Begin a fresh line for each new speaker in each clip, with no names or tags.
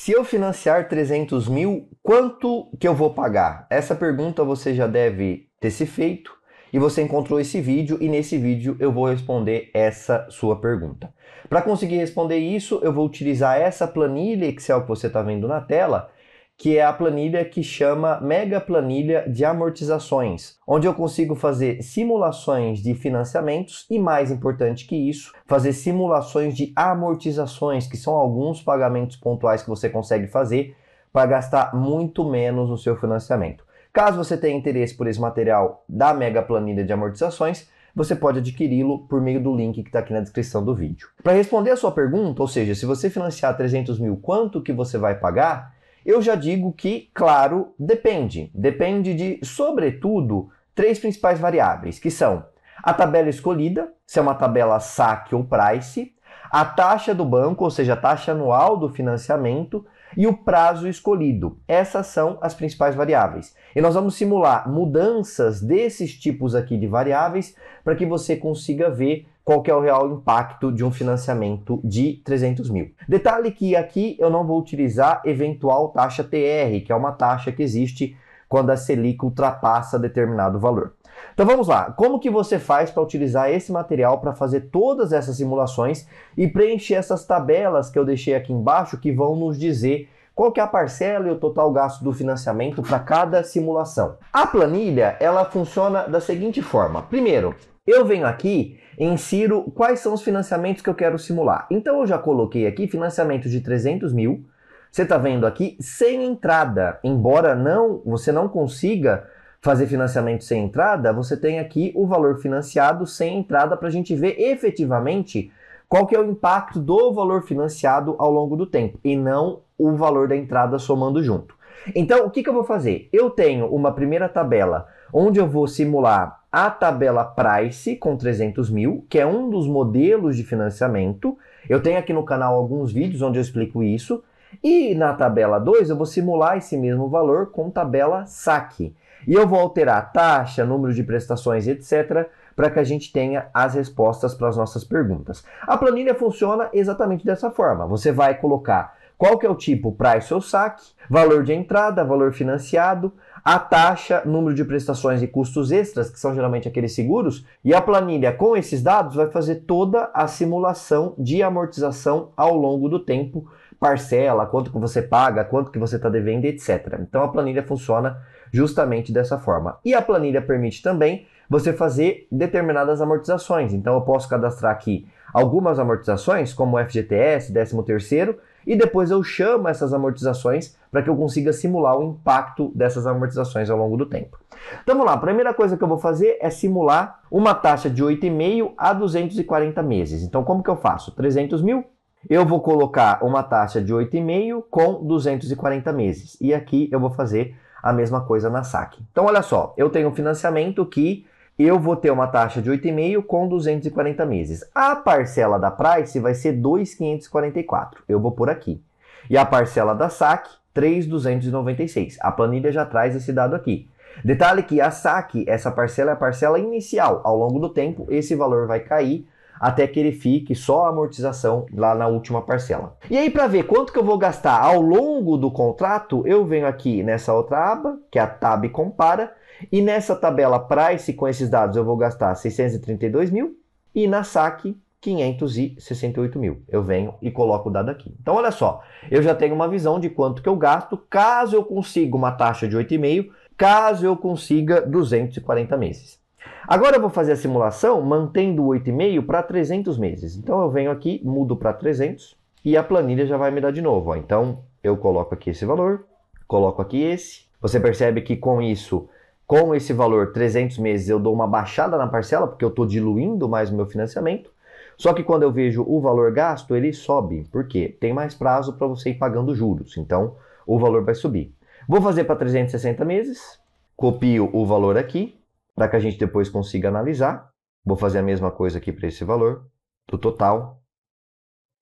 Se eu financiar 300 mil, quanto que eu vou pagar? Essa pergunta você já deve ter se feito e você encontrou esse vídeo e nesse vídeo eu vou responder essa sua pergunta. Para conseguir responder isso, eu vou utilizar essa planilha Excel que você está vendo na tela, que é a planilha que chama Mega Planilha de Amortizações, onde eu consigo fazer simulações de financiamentos e, mais importante que isso, fazer simulações de amortizações, que são alguns pagamentos pontuais que você consegue fazer para gastar muito menos no seu financiamento. Caso você tenha interesse por esse material da Mega Planilha de Amortizações, você pode adquiri-lo por meio do link que está aqui na descrição do vídeo. Para responder a sua pergunta, ou seja, se você financiar 300 mil, quanto que você vai pagar? Eu já digo que, claro, depende. Depende de, sobretudo, três principais variáveis, que são a tabela escolhida, se é uma tabela saque ou price, a taxa do banco, ou seja, a taxa anual do financiamento, e o prazo escolhido. Essas são as principais variáveis. E nós vamos simular mudanças desses tipos aqui de variáveis para que você consiga ver qual que é o real impacto de um financiamento de 300 mil. Detalhe que aqui eu não vou utilizar eventual taxa TR, que é uma taxa que existe quando a Selic ultrapassa determinado valor. Então vamos lá, como que você faz para utilizar esse material para fazer todas essas simulações e preencher essas tabelas que eu deixei aqui embaixo que vão nos dizer qual que é a parcela e o total gasto do financiamento para cada simulação. A planilha, ela funciona da seguinte forma. Primeiro, eu venho aqui e insiro quais são os financiamentos que eu quero simular. Então eu já coloquei aqui financiamento de 300 mil, você está vendo aqui, sem entrada, embora você não consiga fazer financiamento sem entrada, você tem aqui o valor financiado sem entrada para a gente ver efetivamente qual que é o impacto do valor financiado ao longo do tempo e não o valor da entrada somando junto. Então, o que eu vou fazer? Eu tenho uma primeira tabela onde eu vou simular a tabela Price com 300 mil, que é um dos modelos de financiamento. Eu tenho aqui no canal alguns vídeos onde eu explico isso. E na tabela 2 eu vou simular esse mesmo valor com tabela saque. E eu vou alterar taxa, número de prestações, etc., para que a gente tenha as respostas para as nossas perguntas. A planilha funciona exatamente dessa forma. Você vai colocar qual que é o tipo price ou saque, valor de entrada, valor financiado, a taxa, número de prestações e custos extras, que são geralmente aqueles seguros, e a planilha com esses dados vai fazer toda a simulação de amortização ao longo do tempo, parcela, quanto que você paga, quanto que você está devendo, etc. Então a planilha funciona justamente dessa forma. E a planilha permite também você fazer determinadas amortizações. Então eu posso cadastrar aqui algumas amortizações, como FGTS, 13º, e depois eu chamo essas amortizações para que eu consiga simular o impacto dessas amortizações ao longo do tempo. Então vamos lá, a primeira coisa que eu vou fazer é simular uma taxa de 8,5 a 240 meses. Então como que eu faço? 300 mil, eu vou colocar uma taxa de 8,5 com 240 meses. E aqui eu vou fazer a mesma coisa na saque. Então olha só, eu tenho um financiamento que eu vou ter uma taxa de 8,5 com 240 meses. A parcela da Price vai ser 2,544. Eu vou por aqui. E a parcela da saque, 3,296. A planilha já traz esse dado aqui. Detalhe que a saque, essa parcela é a parcela inicial. Ao longo do tempo, esse valor vai cair até que ele fique só a amortização lá na última parcela. E aí, para ver quanto que eu vou gastar ao longo do contrato, eu venho aqui nessa outra aba, que é a Tab Compara, e nessa tabela Price, com esses dados, eu vou gastar 632 mil, e na saque, 568 mil. Eu venho e coloco o dado aqui. Então, olha só, eu já tenho uma visão de quanto que eu gasto, caso eu consiga uma taxa de 8,5, caso eu consiga 240 meses. Agora eu vou fazer a simulação mantendo o 8,5 para 300 meses. Então eu venho aqui, mudo para 300 e a planilha já vai me dar de novo. Ó. Então eu coloco aqui esse valor, coloco aqui esse. Você percebe que com isso, com esse valor 300 meses, eu dou uma baixada na parcela, porque eu estou diluindo mais o meu financiamento. Só que quando eu vejo o valor gasto, ele sobe. Por quê? Tem mais prazo para você ir pagando juros. Então o valor vai subir. Vou fazer para 360 meses, copio o valor aqui, para que a gente depois consiga analisar. Vou fazer a mesma coisa aqui para esse valor, do total.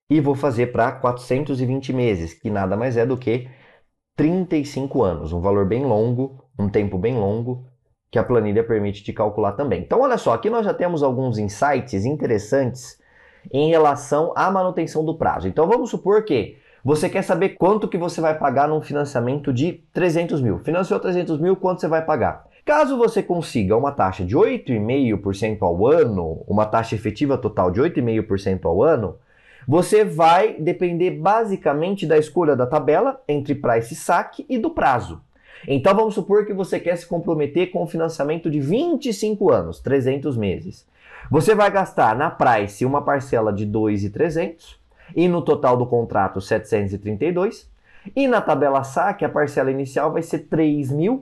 E vou fazer para 420 meses, que nada mais é do que 35 anos. Um valor bem longo, um tempo bem longo, que a planilha permite te calcular também. Então, olha só, aqui nós já temos alguns insights interessantes em relação à manutenção do prazo. Então, vamos supor que Você quer saber quanto que você vai pagar num financiamento de 300 mil. Financiou 300 mil, quanto você vai pagar? Caso você consiga uma taxa de 8,5% ao ano, uma taxa efetiva total de 8,5% ao ano, você vai depender basicamente da escolha da tabela entre price saque e do prazo. Então vamos supor que você quer se comprometer com um financiamento de 25 anos, 300 meses. Você vai gastar na price uma parcela de 2.300 e no total do contrato 732, e na tabela saque a parcela inicial vai ser 3.000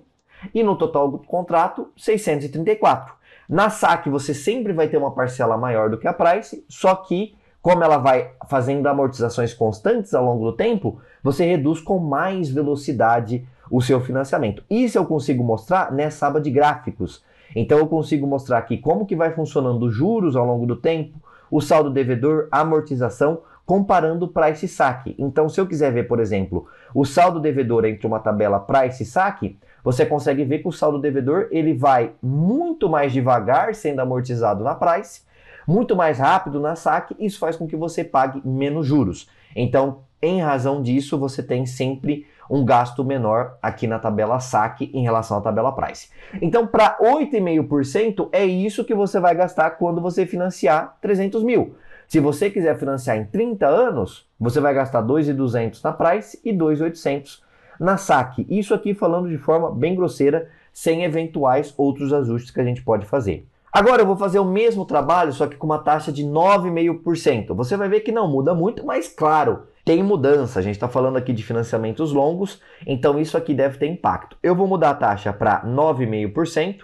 e no total do contrato 634. Na saque você sempre vai ter uma parcela maior do que a price, só que como ela vai fazendo amortizações constantes ao longo do tempo, você reduz com mais velocidade o seu financiamento. Isso eu consigo mostrar nessa aba de gráficos. Então eu consigo mostrar aqui como que vai funcionando os juros ao longo do tempo, o saldo devedor, a amortização, comparando price e saque. Então se eu quiser ver, por exemplo, o saldo devedor entre uma tabela price e saque, você consegue ver que o saldo devedor ele vai muito mais devagar sendo amortizado na price, muito mais rápido na saque, isso faz com que você pague menos juros. Então, em razão disso, você tem sempre um gasto menor aqui na tabela saque em relação à tabela price. Então, para 8,5% é isso que você vai gastar quando você financiar 300 mil. Se você quiser financiar em 30 anos, você vai gastar 2.200 na price e 2.800 na saque. Isso aqui falando de forma bem grosseira, sem eventuais outros ajustes que a gente pode fazer. Agora eu vou fazer o mesmo trabalho, só que com uma taxa de 9,5%. Você vai ver que não muda muito, mas claro, tem mudança. A gente está falando aqui de financiamentos longos, então isso aqui deve ter impacto. Eu vou mudar a taxa para 9,5%,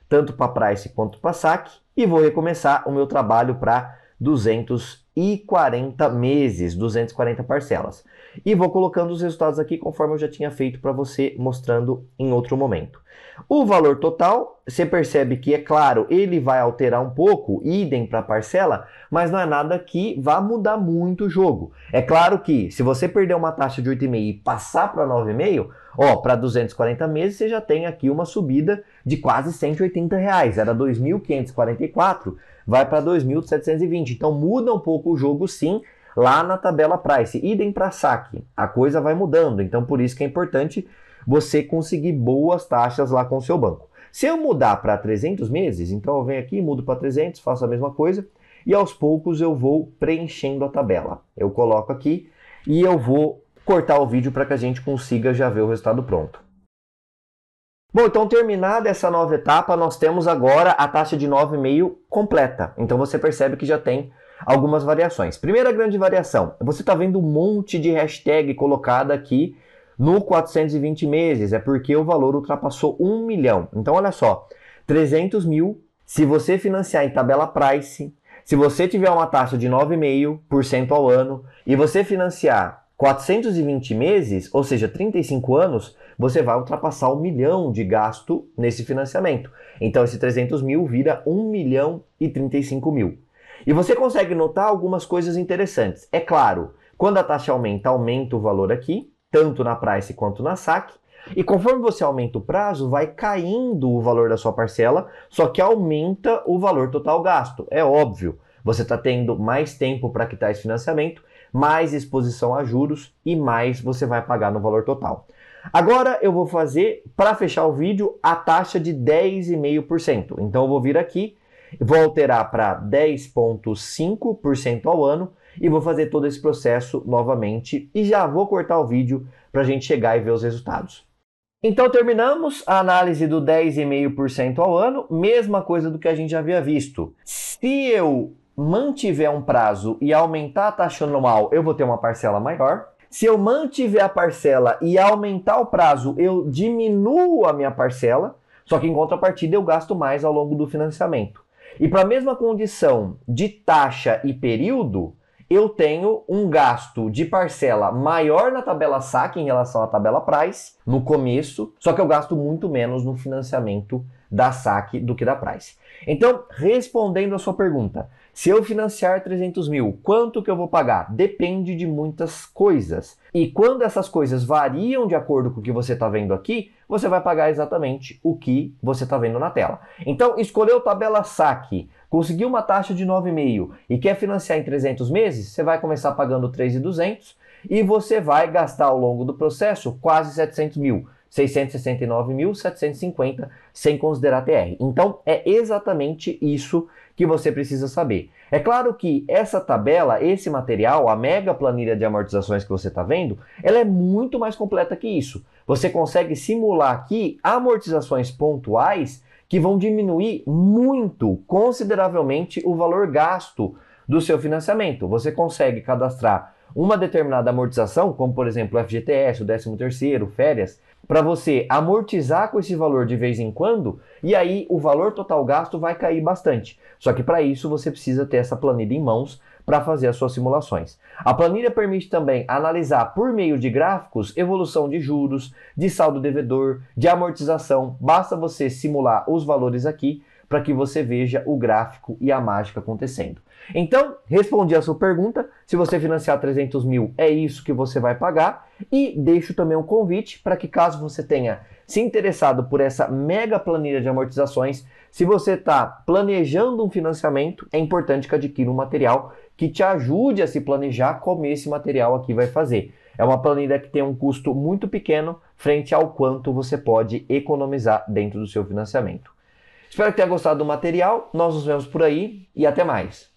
tanto para price quanto para saque, e vou recomeçar o meu trabalho para 240 meses, 240 parcelas. E vou colocando os resultados aqui conforme eu já tinha feito para você, mostrando em outro momento. O valor total, você percebe que, é claro, ele vai alterar um pouco, idem para a parcela, mas não é nada que vá mudar muito o jogo. É claro que, se você perder uma taxa de 8,5 e passar para 9,5, para 240 meses, você já tem aqui uma subida de quase R$180. Era 2.544, vai para 2.720. Então muda um pouco o jogo sim, lá na tabela price. Idem para saque, a coisa vai mudando. Então por isso que é importante você conseguir boas taxas lá com o seu banco. Se eu mudar para 300 meses, então eu venho aqui, mudo para 300, faço a mesma coisa e aos poucos eu vou preenchendo a tabela. Eu coloco aqui e eu vou cortar o vídeo para que a gente consiga já ver o resultado pronto. Bom, então terminada essa nova etapa, nós temos agora a taxa de 9,5 completa. Então você percebe que já tem algumas variações. Primeira grande variação, você está vendo um monte de hashtag colocada aqui no 420 meses, é porque o valor ultrapassou 1 milhão. Então olha só, 300 mil, se você financiar em tabela price, se você tiver uma taxa de 9,5% ao ano e você financiar 420 meses, ou seja, 35 anos, você vai ultrapassar 1 milhão de gasto nesse financiamento. Então esse 300 mil vira 1 milhão e 35 mil. E você consegue notar algumas coisas interessantes. É claro, quando a taxa aumenta, aumenta o valor aqui, tanto na price quanto na saque. E conforme você aumenta o prazo, vai caindo o valor da sua parcela, só que aumenta o valor total gasto. É óbvio, você está tendo mais tempo para quitar esse financiamento, mais exposição a juros e mais você vai pagar no valor total. Agora eu vou fazer, para fechar o vídeo, a taxa de 10,5%. Então eu vou vir aqui, vou alterar para 10,5% ao ano e vou fazer todo esse processo novamente e já vou cortar o vídeo para a gente chegar e ver os resultados. Então terminamos a análise do 10,5% ao ano, mesma coisa do que a gente já havia visto. Se eu mantiver um prazo e aumentar a taxa anual, eu vou ter uma parcela maior. Se eu mantiver a parcela e aumentar o prazo, eu diminuo a minha parcela, só que em contrapartida eu gasto mais ao longo do financiamento. E para a mesma condição de taxa e período, eu tenho um gasto de parcela maior na tabela saque em relação à tabela price no começo, só que eu gasto muito menos no financiamento da saque do que da price. Então, respondendo a sua pergunta, se eu financiar 300 mil, quanto que eu vou pagar? Depende de muitas coisas. E quando essas coisas variam de acordo com o que você está vendo aqui, você vai pagar exatamente o que você está vendo na tela. Então, escolheu tabela saque, conseguiu uma taxa de 9,5 e quer financiar em 300 meses, você vai começar pagando 3.200 e você vai gastar ao longo do processo quase 700 mil. 669.750 sem considerar TR. Então, é exatamente isso que você precisa saber. É claro que essa tabela, esse material, a mega planilha de amortizações que você está vendo, ela é muito mais completa que isso. Você consegue simular aqui amortizações pontuais que vão diminuir muito, consideravelmente, o valor gasto do seu financiamento. Você consegue cadastrar uma determinada amortização, como por exemplo o FGTS, o 13º, férias, para você amortizar com esse valor de vez em quando, e aí o valor total gasto vai cair bastante. Só que para isso você precisa ter essa planilha em mãos para fazer as suas simulações. A planilha permite também analisar por meio de gráficos evolução de juros, de saldo devedor, de amortização. Basta você simular os valores aqui para que você veja o gráfico e a mágica acontecendo. Então, respondi a sua pergunta. Se você financiar 300 mil, é isso que você vai pagar. E deixo também um convite para que, caso você tenha se interessado por essa mega planilha de amortizações, se você está planejando um financiamento, é importante que adquira um material que te ajude a se planejar como esse material aqui vai fazer. É uma planilha que tem um custo muito pequeno frente ao quanto você pode economizar dentro do seu financiamento. Espero que tenha gostado do material. Nós nos vemos por aí e até mais.